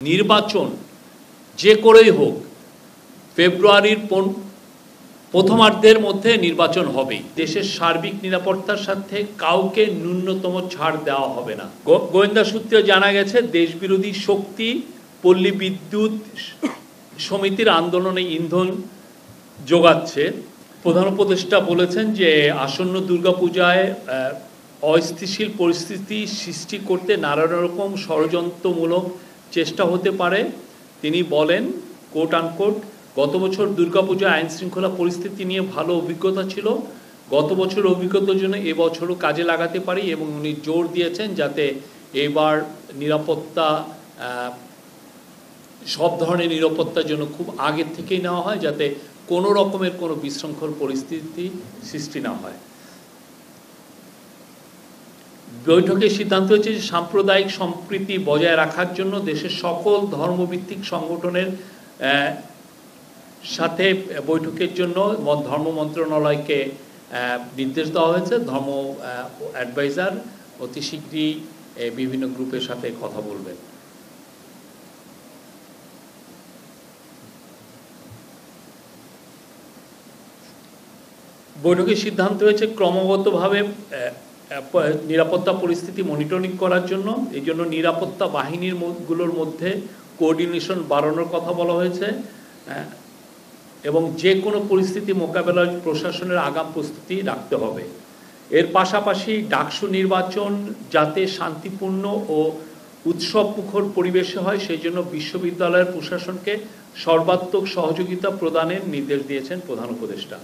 নির্বাচন যে করেই হোক ফেব্রুয়ারির প্রথমার্ধের মধ্যে নির্বাচন হবেই। দেশের সার্বিক নিরাপত্তার সাথে কাউকে ন্যূনতম ছাড় দেওয়া হবে না। গোয়েন্দা সূত্রে জানা গেছে দেশবিরোধী শক্তি পল্লী বিদ্যুৎ সমিতির আন্দোলনে ইন্ধন যোগাচ্ছে। প্রধান উপদেষ্টা বলেছেন যে আসন্ন দুর্গাপূজায় অস্থিতিশীল পরিস্থিতি সৃষ্টি করতে নানা রকম ষড়যন্ত্রমূলক চেষ্টা হতে পারে। তিনি বলেন কোট আনকোট, গত বছর দুর্গাপূজা আইন শৃঙ্খলা পরিস্থিতি নিয়ে ভালো অভিজ্ঞতা ছিল। গত বছর অভিজ্ঞতার জন্য এবছরও কাজে লাগাতে পারি এবং উনি জোর দিয়েছেন যাতে এবার নিরাপত্তা সব ধরনের নিরাপত্তার জন্য খুব আগের থেকেই নেওয়া হয়, যাতে কোনো রকমের কোনো বিশৃঙ্খল পরিস্থিতি সৃষ্টি না হয়। বৈঠকে সিদ্ধান্ত হয়েছে যে সাম্প্রদায়িক সম্প্রীতি বজায় রাখার জন্য দেশের সকল ধর্মভিত্তিক সংগঠনের সাথে বৈঠকের জন্য ধর্ম মন্ত্রণালয়কে নির্দেশ দেওয়া হয়েছে। ধর্ম অ্যাডভাইজার অতি শীঘ্রই বিভিন্ন গ্রুপের সাথে কথা বলবেন। বৈঠকে সিদ্ধান্ত হয়েছে ক্রমাগতভাবে নিরাপত্তা পরিস্থিতি মনিটরিং করার জন্য। এই জন্য নিরাপত্তা বাহিনীগুলোর মধ্যে কোঅর্ডিনেশন বাড়ানোর কথা বলা হয়েছে এবং যে কোনো পরিস্থিতি মোকাবেলায় প্রশাসনের আগাম প্রস্তুতি রাখতে হবে। এর পাশাপাশি ডাকসু নির্বাচন যাতে শান্তিপূর্ণ ও উৎসবমুখর পরিবেশে হয় সেই জন্য বিশ্ববিদ্যালয়ের প্রশাসনকে সর্বাত্মক সহযোগিতা প্রদানের নির্দেশ দিয়েছেন প্রধান উপদেষ্টা।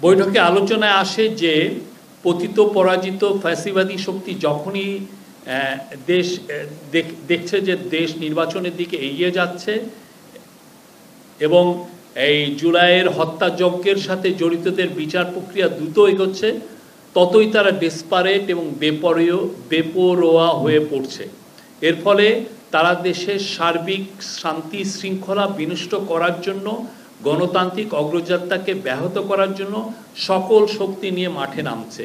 বৈঠকে আলোচনায় আসে যে পতিত পরাজিত ফ্যাসিবাদী শক্তি যখনই দেখছে যে দেশ নির্বাচনের দিকে এগিয়ে যাচ্ছে এবং এই জুলাইয়ের হত্যাযজ্ঞের সাথে জড়িতদের বিচার প্রক্রিয়া দ্রুত এগোচ্ছে, ততই তারা ডেসপারেট এবং বেপরোয়া হয়ে পড়ছে। এর ফলে তারা দেশের সার্বিক শান্তি শৃঙ্খলা বিনষ্ট করার জন্য, গণতান্ত্রিক অগ্রযাত্রাকে ব্যাহত করার জন্য সকল শক্তি নিয়ে মাঠে নামছে।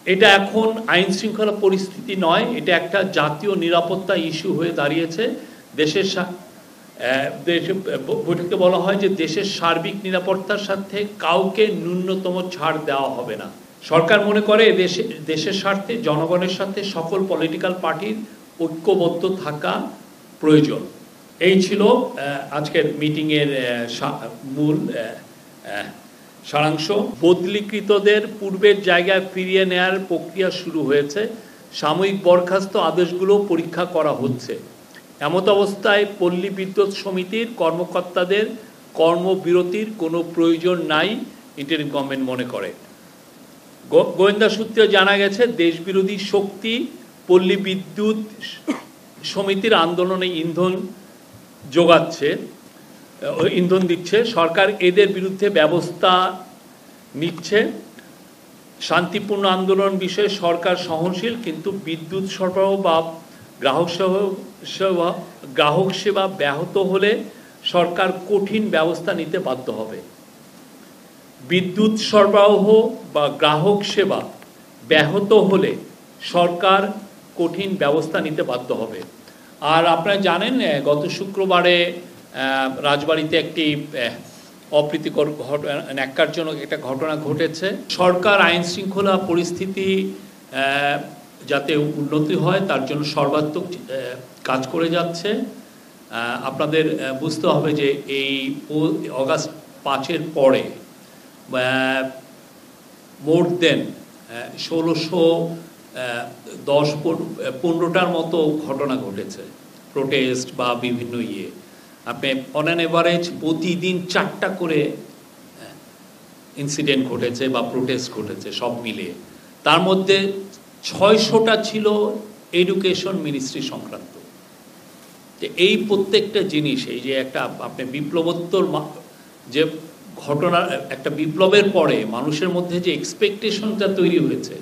এটা এখন আইন শৃঙ্খলা পরিস্থিতি নয়, এটা একটা জাতীয় নিরাপত্তা ইস্যু হয়ে দাঁড়িয়েছে। বৈঠকে বলা হয় যে দেশের সার্বিক নিরাপত্তার সাথে কাউকে ন্যূনতম ছাড় দেওয়া হবে না। সরকার মনে করে দেশের স্বার্থে জনগণের সাথে সকল পলিটিক্যাল পার্টির ঐক্যবদ্ধ থাকা প্রয়োজন। এই ছিল আজকের মিটিংয়ের মূল সারাংশ। বদলিকৃতদের পূর্বের জায়গায় ফিরিয়ে নেয়ার প্রক্রিয়া শুরু হয়েছে। সাময়িক বরখাস্ত আদেশগুলো পরীক্ষা করা হচ্ছে। এমত অবস্থায় পল্লী বিদ্যুৎ সমিতির কর্মকর্তাদের কর্মবিরতির কোনো প্রয়োজন নাই, ইন্টারিম গভর্নমেন্ট মনে করে। গোয়েন্দা সূত্রে জানা গেছে দেশবিরোধী শক্তি পল্লী বিদ্যুৎ সমিতির আন্দোলনে ইন্ধন দিচ্ছে। সরকার এদের বিরুদ্ধে ব্যবস্থা নিচ্ছে। শান্তিপূর্ণ আন্দোলন বিষয়ে সরকার সহনশীল, কিন্তু বিদ্যুৎ সরবরাহ বা গ্রাহক সেবা ব্যাহত হলে সরকার কঠিন ব্যবস্থা নিতে বাধ্য হবে। বিদ্যুৎ সরবরাহ বা গ্রাহক সেবা ব্যাহত হলে সরকার কঠিন ব্যবস্থা নিতে বাধ্য হবে। আর আপনারা জানেন গত শুক্রবারে রাজবাড়িতে একটি অপ্রীতিকর ন্যাক্কারজনক একটা ঘটনা ঘটেছে। সরকার আইন শৃঙ্খলা পরিস্থিতি যাতে উন্নতি হয় তার জন্য সর্বাত্মক কাজ করে যাচ্ছে। আপনাদের বুঝতে হবে যে এই অগাস্ট 5-এর পরে মোর দেন 1615টার মতো ঘটনা ঘটেছে, প্রোটেস্ট বা বিভিন্ন আপনি অন অ্যান এভারেজ প্রতিদিন 4টা করে ইনসিডেন্ট ঘটেছে বা প্রোটেস্ট ঘটেছে সব মিলিয়ে। তার মধ্যে 600টা ছিল এডুকেশন মিনিস্ট্রি সংক্রান্ত। এই প্রত্যেকটা জিনিস, এই যে একটা আপনি বিপ্লবোত্তর যে ঘটনা, একটা বিপ্লবের পরে মানুষের মধ্যে যে এক্সপেকটেশনটা তৈরি হয়েছে,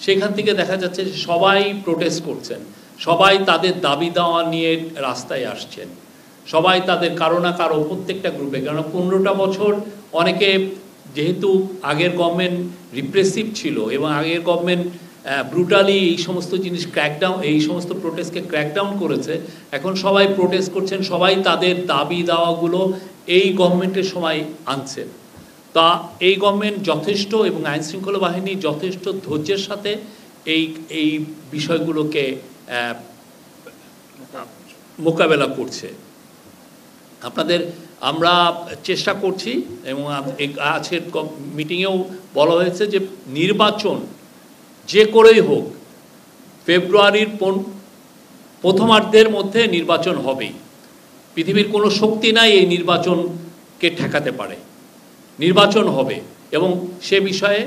সেখান থেকে দেখা যাচ্ছে যে সবাই প্রোটেস্ট করছেন, সবাই তাদের দাবি দাওয়া নিয়ে রাস্তায় আসছেন, সবাই তাদের কারো না কারো প্রত্যেকটা গ্রুপে। কারণ 15টা বছর অনেকে যেহেতু আগের গভর্নমেন্ট রিপ্রেসিভ ছিল এবং আগের গভর্নমেন্ট ব্রুটালি এই সমস্ত জিনিস ক্র্যাকডাউন, এই সমস্ত প্রোটেস্টকে ক্র্যাকডাউন করেছে, এখন সবাই প্রোটেস্ট করছেন, সবাই তাদের দাবি দাওয়াগুলো এই গভর্নমেন্টের সময় আনছেন। তা এই গভর্নমেন্ট যথেষ্ট এবং আইনশৃঙ্খলা বাহিনী যথেষ্ট ধৈর্যের সাথে এই বিষয়গুলোকে মোকাবেলা করছে। আমরা চেষ্টা করছি এবং আজকের মিটিংয়েও বলা হয়েছে যে নির্বাচন যে করেই হোক ফেব্রুয়ারির প্রথমার্ধের মধ্যে নির্বাচন হবেই। পৃথিবীর কোনো শক্তি নাই এই নির্বাচনকে ঠেকাতে পারে। নির্বাচন হবে এবং সে বিষয়ে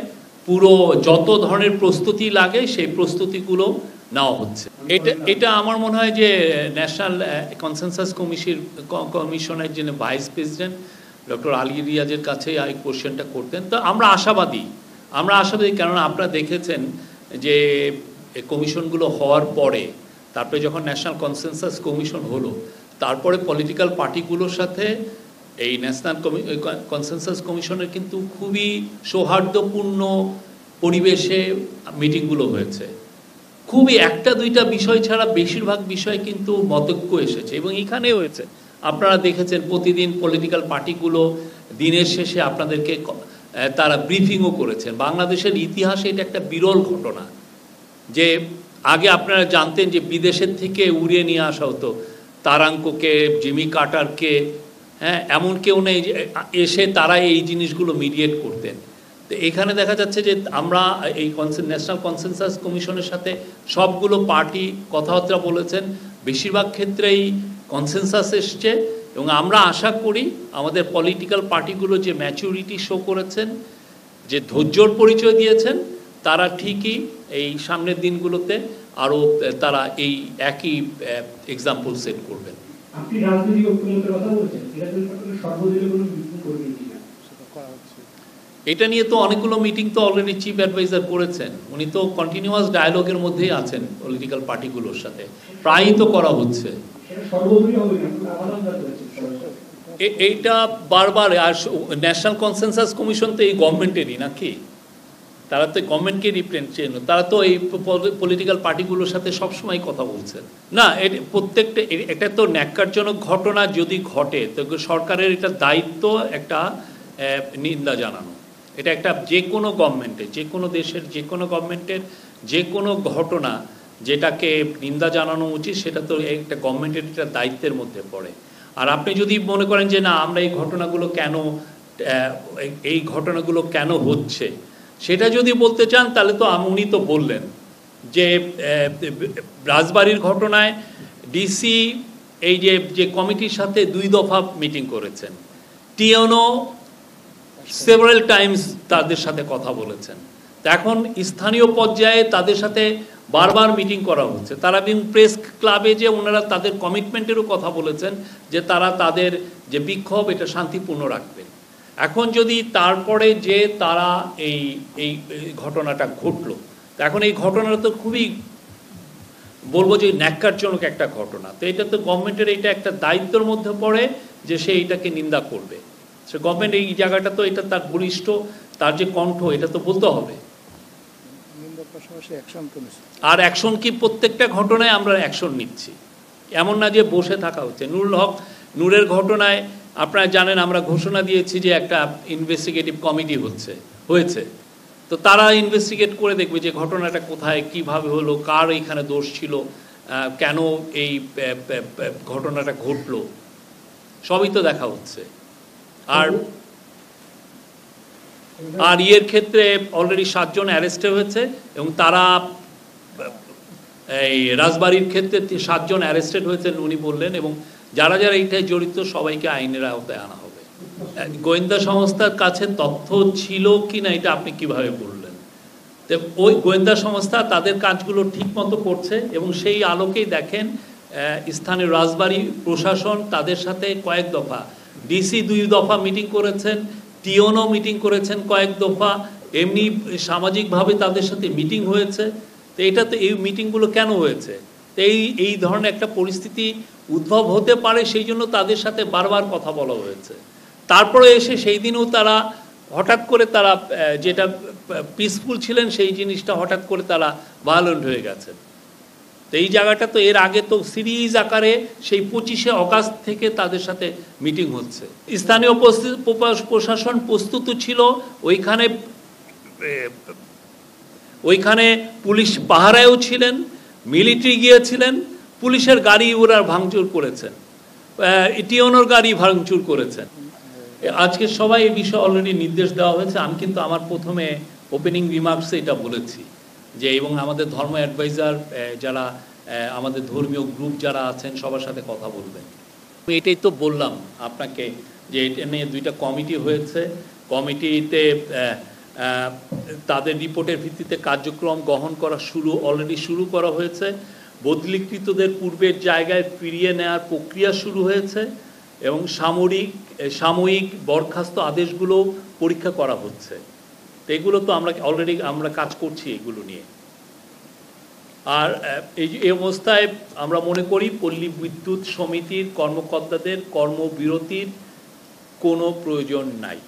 পুরো যত ধরনের প্রস্তুতি লাগে সেই প্রস্তুতিগুলো নেওয়া হচ্ছে। এটা আমার মনে হয় যে ন্যাশনাল কনসেনসাস কমিশনের যিনি ভাইস প্রেসিডেন্ট ডক্টর আলী রিয়াজের কাছে এই কোশ্চেনটা করতেন। তো আমরা আশাবাদী কেননা আপনারা দেখেছেন যে কমিশনগুলো হওয়ার পরে, তারপরে যখন ন্যাশনাল কনসেনসাস কমিশন হলো, তারপরে পলিটিক্যাল পার্টিগুলোর সাথে এই ন্যাশনাল কনসেনসাস কমিশনের কিন্তু খুবই সৌহার্দ্যপূর্ণ পরিবেশে মিটিংগুলো হয়েছে। খুবই একটা দুইটা বিষয় ছাড়া বেশিরভাগ বিষয় কিন্তু মতৈক্য এসেছে এবং এখানে হয়েছে। আপনারা দেখেছেন প্রতিদিন পলিটিক্যাল পার্টিগুলো দিনের শেষে আপনাদেরকে তারা ব্রিফিংও করেছেন। বাংলাদেশের ইতিহাসে এটা একটা বিরল ঘটনা যে আগে আপনারা জানতেন যে বিদেশের থেকে উড়িয়ে নিয়ে আসা হতো তারাঙ্ককে, জিমি কার্টারকে, হ্যাঁ, এমন কেউ নেই এসে তারা এই জিনিসগুলো মিডিয়েট করতেন। তো এখানে দেখা যাচ্ছে যে আমরা এই ন্যাশনাল কনসেনসাস কমিশনের সাথে সবগুলো পার্টি কথাবার্তা বলেছেন, বেশিরভাগ ক্ষেত্রেই কনসেনসাস এসছে এবং আমরা আশা করি আমাদের পলিটিক্যাল পার্টিগুলো যে ম্যাচুরিটি শো করেছেন, যে ধৈর্যর পরিচয় দিয়েছেন, তারা ঠিকই এই সামনের দিনগুলোতে আরও তারা এই একই এক্সাম্পল সেট করবেন। আপনি রাজনৈতিক ঐক্যমত্যের কথা বলছেন, সর্বদলীয় কোনো মিটিং করবেন কিনা? এটা নিয়ে তো অনেকগুলো মিটিং তো অলরেডি চিফ অ্যাডভাইজার করেছেন। উনি তো কন্টিনিউয়াস ডায়ালগের মধ্যেই আছেন পলিটিক্যাল পার্টিগুলোর সাথে, প্রায়ই তো করা হচ্ছে। এইটা বারবার, আর ন্যাশনাল কনসেনসাস কমিশন তো এই গভর্নমেন্টেরই নাকি, তারা তো গভর্নমেন্টকে রিপ্রেজেন্ট, তারা তো এই পলিটিক্যাল পার্টিগুলোর সাথে সবসময় কথা বলছেন না। প্রত্যেকটা এটা তো ন্যাক্কারজনক ঘটনা যদি ঘটে তো সরকারের এটা দায়িত্ব একটা নিন্দা জানানো। এটা একটা যে কোনো গভর্নমেন্টের, যে কোনো দেশের যে কোনো গভর্নমেন্টের যে কোনো ঘটনা যেটাকে নিন্দা জানানো উচিত, সেটা তো একটা গভর্নমেন্টের একটা দায়িত্বের মধ্যে পড়ে। আর আপনি যদি মনে করেন যে না আমরা এই ঘটনাগুলো কেন হচ্ছে সেটা যদি বলতে চান, তাহলে তো উনি তো বললেন যে রাজবাড়ির ঘটনায় ডিসি এই যে কমিটির সাথে 2 দফা মিটিং করেছেন, টিএনও সেভারাল টাইমস তাদের সাথে কথা বলেছেন। এখন স্থানীয় পর্যায়ে তাদের সাথে বারবার মিটিং করা হচ্ছে। তারা প্রেস ক্লাবে যে ওনারা তাদের কমিটমেন্টেরও কথা বলেছেন যে তারা তাদের যে বিক্ষোভ এটা শান্তিপূর্ণ রাখবেন। এখন যদি তারপরে যে তারা এই ঘটনাটা ঘটলো, এখন এই ঘটনাটা তো খুবই বলবো যে ন্যাক্কারজনক একটা ঘটনা। তো এটা তো গভর্নমেন্টের এটা একটা দায়িত্বের মধ্যে পড়ে যে সে এটাকে নিন্দা করবে। সে গভর্নমেন্ট এই জায়গাটা তো এটা তার বলিষ্ঠ, তার যে কণ্ঠ এটা তো বলতে হবে। আর অ্যাকশন কি প্রত্যেকটা ঘটনায় আমরা অ্যাকশন নিচ্ছি, এমন না যে বসে থাকা হচ্ছে। নূরের ঘটনায় আপনারা জানেন আমরা ঘোষণা দিয়েছি যে একটা ইনভেস্টিগেটিভ কমিটি হয়েছে। তো তারা ইনভেস্টিগেট করে দেখবে যে ঘটনাটা কোথায়, কিভাবে হলো, কার এইখানে দোষ ছিল, কেন এই ঘটনাটা ঘটলো, সবই তো দেখা হচ্ছে। আর ইয়ের ক্ষেত্রে অলরেডি 7 জন অ্যারেস্ট হয়েছে এবং তারা এই রাজবাড়ির ক্ষেত্রে 7 জন অ্যারেস্টেড হয়েছেন উনি বললেন, এবং যারা যারা এইটায় জড়িত সবাইকে আইনের আওতায় আনা হবে। গোয়েন্দা সংস্থার কাছে তথ্য ছিল কিনা এটা আপনি কিভাবে বললেন? তো ওই গোয়েন্দা সংস্থা তাদের কাজগুলো ঠিক মতো করছে এবং সেই আলোকেই দেখেন স্থানীয় রাজবাড়ি প্রশাসন তাদের সাথে কয়েক দফা, ডিসি 2 দফা মিটিং করেছেন, টিওনও মিটিং করেছেন কয়েক দফা, এমনি সামাজিকভাবে তাদের সাথে মিটিং হয়েছে। তো এটা তো এই মিটিংগুলো কেন হয়েছে? তো এই ধরনের একটা পরিস্থিতি উদ্ভব হতে পারে, সেই জন্য তাদের সাথে বারবার কথা বলা হয়েছে। তারপরে এসে সেই দিনও তারা হঠাৎ করে তারা যেটা পিসফুল ছিলেন সেই জিনিসটা হঠাৎ করে তারা ভায়োলেন্ট হয়ে গেছেন। তো এই জায়গাটা তো এর আগে তো সিরিজ আকারে সেই 25শে অগাস্ট থেকে তাদের সাথে মিটিং হচ্ছে। স্থানীয় প্রশাসন প্রস্তুত ছিল, ওইখানে পুলিশ পাহারায়ও ছিলেন, মিলিটারি গিয়েছিলেন, পুলিশের গাড়ি ওরা ভাঙচুর করেছেন, টিওনোর গাড়ি ভাঙচুর করেছেন। আজকে সবাই এই বিষয়ে অলরেডি নির্দেশ দেওয়া হয়েছে। আমি কিন্তু আমার প্রথমে ওপেনিং রিমার্কসে এটা বলেছি যে, এবং আমাদের ধর্ম অ্যাডভাইজার যারা আমাদের ধর্মীয় গ্রুপ যারা আছেন সবার সাথে কথা বলবেন। এটাই তো বললাম আপনাকে যে এটা নিয়ে 2টা কমিটি হয়েছে। কমিটিতে তাদের রিপোর্টের ভিত্তিতে কার্যক্রম গ্রহণ করা অলরেডি শুরু করা হয়েছে। বদলিকৃতদের পূর্বের জায়গায় ফিরিয়ে নেওয়ার প্রক্রিয়া শুরু হয়েছে এবং সাময়িক বরখাস্ত আদেশগুলো পরীক্ষা করা হচ্ছে। তো এগুলো তো অলরেডি আমরা কাজ করছি এগুলো নিয়ে। আর এই অবস্থায় আমরা মনে করি পল্লী বিদ্যুৎ সমিতির কর্মকর্তাদের কর্মবিরতির কোনো প্রয়োজন নাই।